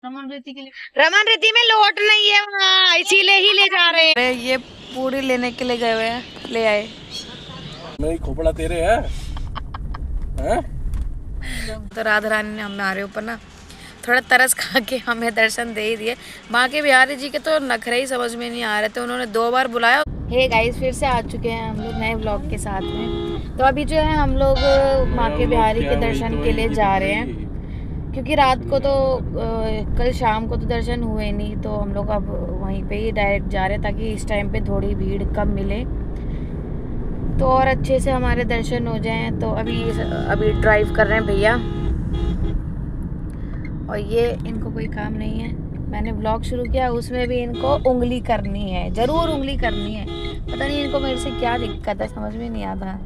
रमन रीति में लोट नहीं है वहाँ, इसीलिए ही ले जा रहे हैं। ये पूरी लेने के लिए गए हुए हैं, ले आए। नहीं खोपड़ा तेरे है? तो राधा रानी ने हमारे ऊपर ना थोड़ा तरस खा के हमें दर्शन दे ही दिए। माँ के बिहारी जी के तो नखरे ही समझ में नहीं आ रहे थे, उन्होंने 2 बार बुलाया। हे गाइस, फिर से आ चुके हैं हम लोग नए व्लॉग के साथ में। तो अभी जो है हम लोग माँ के बिहारी के दर्शन के लिए जा रहे हैं, क्योंकि रात को तो कल शाम को तो दर्शन हुए नहीं, तो हम लोग अब वहीं पे ही डायरेक्ट जा रहे हैं ताकि इस टाइम पे थोड़ी भीड़ कम मिले तो और अच्छे से हमारे दर्शन हो जाएं। तो अभी ड्राइव कर रहे हैं भैया, और ये इनको कोई काम नहीं है। मैंने व्लॉग शुरू किया, उसमें भी इनको उंगली करनी है, ज़रूर उंगली करनी है। पता नहीं इनको मेरे से क्या दिक्कत है, समझ में नहीं आता।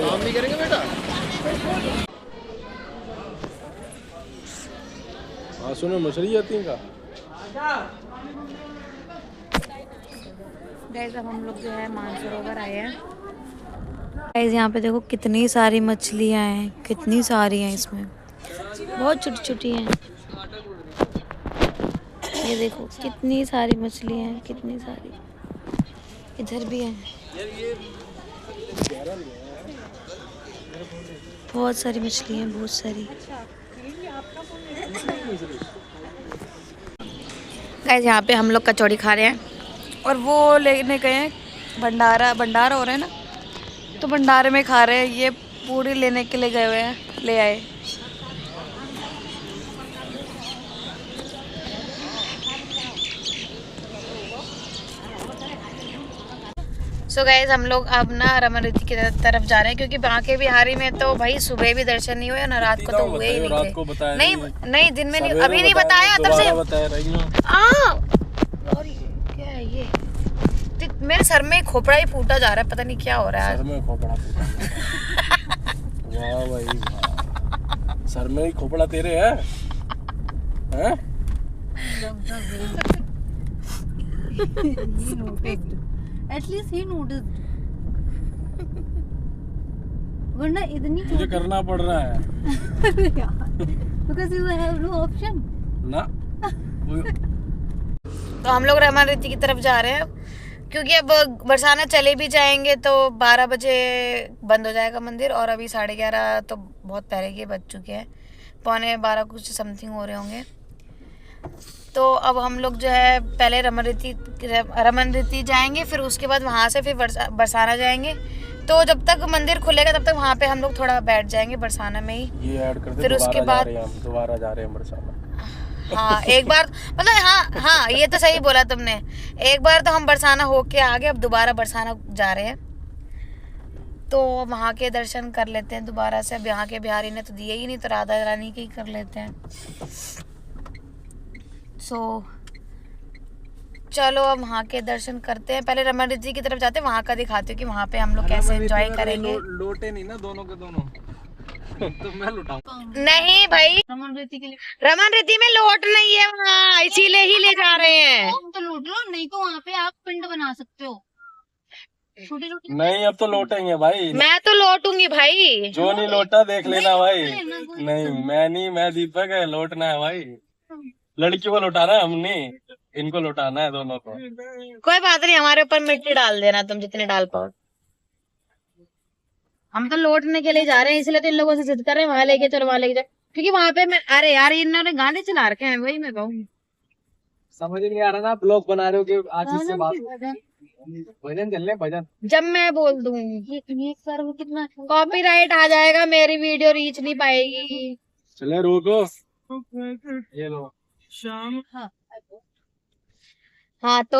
काम नहीं करेंगे बेटा? हाँ सुनो, मछली आती है का? गाइस अब हम लोग जो है मानसरोवर आए हैं। गाइस यहाँ पे देखो कितनी सारी मछलियाँ हैं, कितनी सारी हैं, इसमें बहुत छोटी छोटी हैं। ये देखो कितनी सारी मछलियाँ हैं, कितनी सारी। इधर भी हैं, बहुत सारी मछली हैं, बहुत सारी। गाइस यहाँ पे हम लोग कचौड़ी खा रहे हैं और वो लेने गए हैं भंडारा हो रहा है ना, तो भंडारे में खा रहे हैं। ये पूरी लेने के लिए गए हुए हैं, ले आए। सो गाइस हम लोग अब ना रमन रीति की तरफ जा रहे हैं, क्योंकि बांके बिहारी में तो भाई सुबह भी दर्शन नहीं हुए ना रात को तो हुए ही नहीं थे। नहीं दिन में नहीं, अभी नहीं बताया तब से। क्या है ये? मेरे सर में खोपड़ा ही फूटा जा रहा है, पता नहीं क्या हो रहा है। सर में खोपड़ा वाह भाई वाह, सर में ही खोपड़ा तेरे है? At least he noticed. वरना इतनी मुझे करना पड़ रहा है because you have no option. ना। तो हम लोग रमन रीति की तरफ जा रहे हैं, क्योंकि अब बरसाना चले भी जाएंगे तो 12 बजे बंद हो जाएगा मंदिर, और अभी 11:30 तो बहुत पहले के बज चुके हैं, 11:15 कुछ समथिंग हो रहे होंगे। तो अब हम लोग जो है पहले रमन रीति जाएंगे, फिर उसके बाद वहाँ से फिर बरसाना जाएंगे। तो जब तक मंदिर खुलेगा तब तक वहाँ पे हम लोग थोड़ा बैठ जाएंगे बरसाना में ही। ये ऐड कर दे, फिर उसके बाद दोबारा जा रहे हैं बरसाना। हाँ एक बार मतलब हाँ ये तो सही बोला तुमने। एक बार तो हम बरसाना होके आ गए, अब दोबारा बरसाना जा रहे हैं, तो वहाँ के दर्शन कर लेते हैं दोबारा से। अब यहाँ के बिहारी ने तो दिए ही नहीं, तो राधा रानी के ही कर लेते हैं। चलो अब वहाँ के दर्शन करते हैं। पहले रमन रीति की तरफ जाते हैं, वहाँ का दिखाती हूँ कि वहाँ पे हम लोग कैसे एंजॉय करेंगे। लोटे नहीं ना दोनों के दोनों तो मैं लुटाऊं। नहीं भाई, रमन रीति के लिए रमन रीति में लोट नहीं है वहाँ, इसीलिए ही ले जा रहे हैं। तो लूट लो, नहीं तो वहाँ पे आप पिंड बना सकते हो छोटी छोटी। नहीं अब तो लौटेंगे भाई। मैं तो लौटूंगी भाई, जो नहीं लौटा देख लेना भाई। नहीं मैं नहीं, मैं दीपक है, लौटना है भाई। लड़कियों को लौटाना है, हमने इनको लौटाना है दोनों को। कोई बात नहीं, हमारे ऊपर मिट्टी डाल देना तुम जितने डाल पाओ। हम तो लौटने के लिए जा रहे हैं, इसलिए तो इन लोगों से जिद कर रहे हैं वहां लेके चलो, वहां लेके जाओ, क्योंकि वहां पे मैं अरे यार इन्होंने गाने चला रखे हैं, वही मैं कहूँ। समझ नहीं आ रहा ना, ब्लॉग बना रहे हो कि आज इससे बात भजन चल रहे भजन। जब मैं बोल दूं ये सर वो कितना कॉपीराइट आ जाएगा, मेरी वीडियो रीच नहीं पाएगी। चले रोको, ये लो। हाँ हाँ तो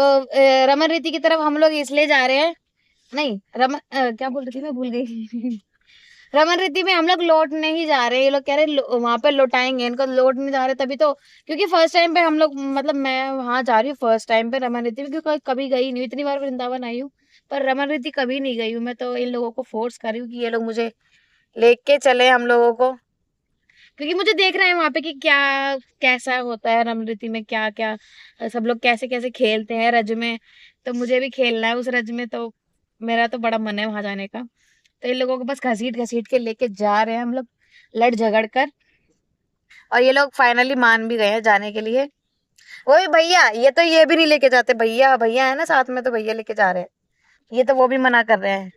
रमन रीति की तरफ हम लोग इसलिए जा रहे हैं, नहीं क्या बोल रही थी मैं भूल गई। रमन रीति में हम लोग लौट नहीं जा रहे, ये लोग कह रहे वहां पे लौटाएंगे, इनको लौट नहीं जा रहे तभी तो, क्योंकि फर्स्ट टाइम पे हम लोग, मतलब मैं वहां जा रही हूँ फर्स्ट टाइम पे रमन रीति में, क्योंकि कभी गई नहीं, इतनी बार वृंदावन आई हूँ पर रमन रीति कभी नहीं गई हूँ मैं, तो इन लोगों को फोर्स कर रही हूँ कि ये लोग मुझे लेके चले हम लोगों को, क्योंकि मुझे देखना है वहां पे कि क्या कैसा होता है रमन रीति में, क्या क्या सब लोग कैसे कैसे खेलते हैं रज में, तो मुझे भी खेलना है उस रज में, तो मेरा तो बड़ा मन है वहां जाने का। तो इन लोगों को बस घसीट घसीट के लेके जा रहे हैं हम लोग, लड़ झगड़ कर, और ये लोग फाइनली मान भी गए हैं जाने के लिए। वही भैया, ये तो ये भी नहीं लेके जाते, भैया भैया है ना साथ में, तो भैया लेके जा रहे हैं, ये तो वो भी मना कर रहे हैं।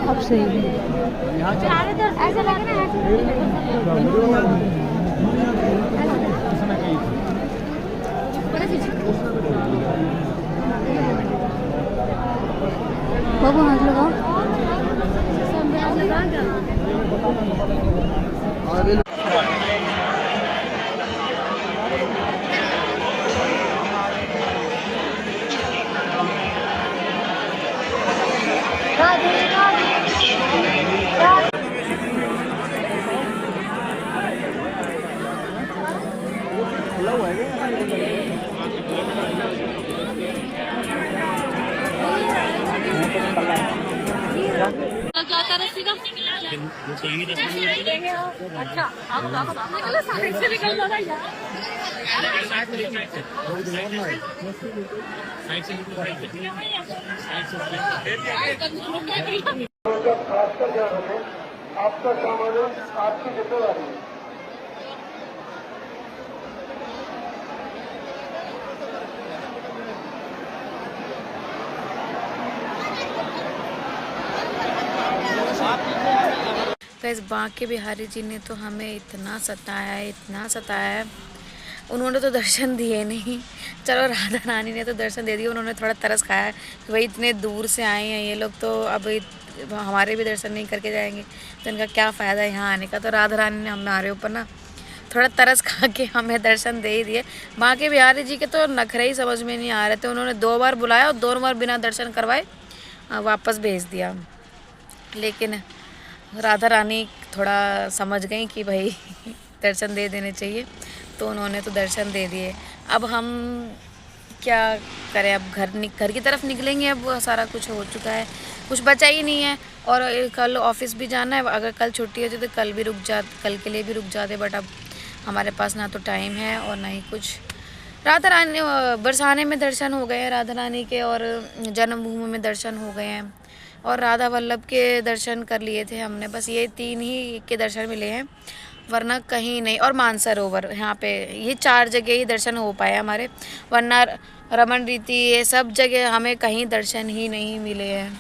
अब सही ऐसा लग रहा बाबू हाथ लगाओ। अच्छा आप साइड से निकल जाना यार। खासकर ध्यान रखें, आपका सामान आपकी जिम्मेदारी है। इस बांके बिहारी जी ने तो हमें इतना सताया है, इतना सताया है, उन्होंने तो दर्शन दिए नहीं, चलो राधा रानी ने तो दर्शन दे दिए, उन्होंने थोड़ा तरस खाया है कि भाई इतने दूर से आए हैं ये लोग, तो अब हमारे भी दर्शन नहीं करके जाएंगे तो इनका क्या फ़ायदा यहाँ आने का। तो राधा रानी ने हमारे ऊपर ना थोड़ा तरस खा के हमें दर्शन दे ही दिए। बांके बिहारी जी के तो नखरे ही समझ में नहीं आ रहे थे, उन्होंने 2 बार बुलाया और 2 बार बिना दर्शन करवाए वापस भेज दिया। लेकिन राधा रानी थोड़ा समझ गई कि भाई दर्शन दे देने चाहिए, तो उन्होंने तो दर्शन दे दिए। अब हम क्या करें, अब घर की तरफ निकलेंगे, अब सारा कुछ हो चुका है, कुछ बचा ही नहीं है, और कल ऑफिस भी जाना है, अगर कल छुट्टी होती तो कल के लिए भी रुक जाते, बट अब हमारे पास ना तो टाइम है और ना ही कुछ। राधा रानी बरसाने में दर्शन हो गए हैं राधा रानी के, और जन्मभूमि में दर्शन हो गए हैं, और राधा वल्लभ के दर्शन कर लिए थे हमने, बस ये 3 ही के दर्शन मिले हैं, वरना कहीं नहीं। और मानसरोवर यहाँ पे, ये 4 जगह ही दर्शन हो पाए हमारे, वरना रमन रीति ये सब जगह हमें कहीं दर्शन ही नहीं मिले हैं।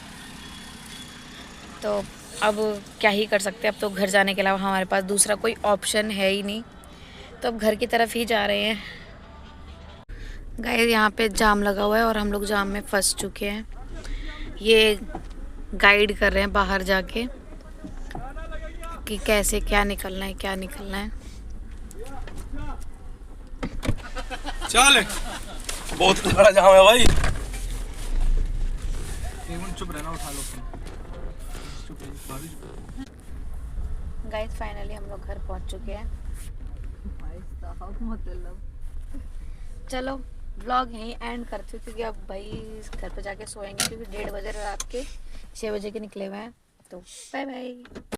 तो अब क्या ही कर सकते हैं, अब तो घर जाने के अलावा हमारे पास दूसरा कोई ऑप्शन है ही नहीं, तो अब घर की तरफ ही जा रहे हैं। गाइस यहाँ पे जाम लगा हुआ है और हम लोग जाम में फंस चुके हैं, ये गाइड कर रहे हैं बाहर जाके कि कैसे क्या निकलना है, क्या निकलना है। चल बहुत बड़ा जाम है भाई, चुप रहना, उठा लो। गाइस फाइनली हम लोग घर पहुंच चुके हैं। चलो व्लॉग यहीं एंड करती हूँ, क्योंकि अब भाई घर पे जाके सोएंगे, क्योंकि 1:30 बजे रात के 6 बजे के निकले हुए हैं। तो बाय बाय।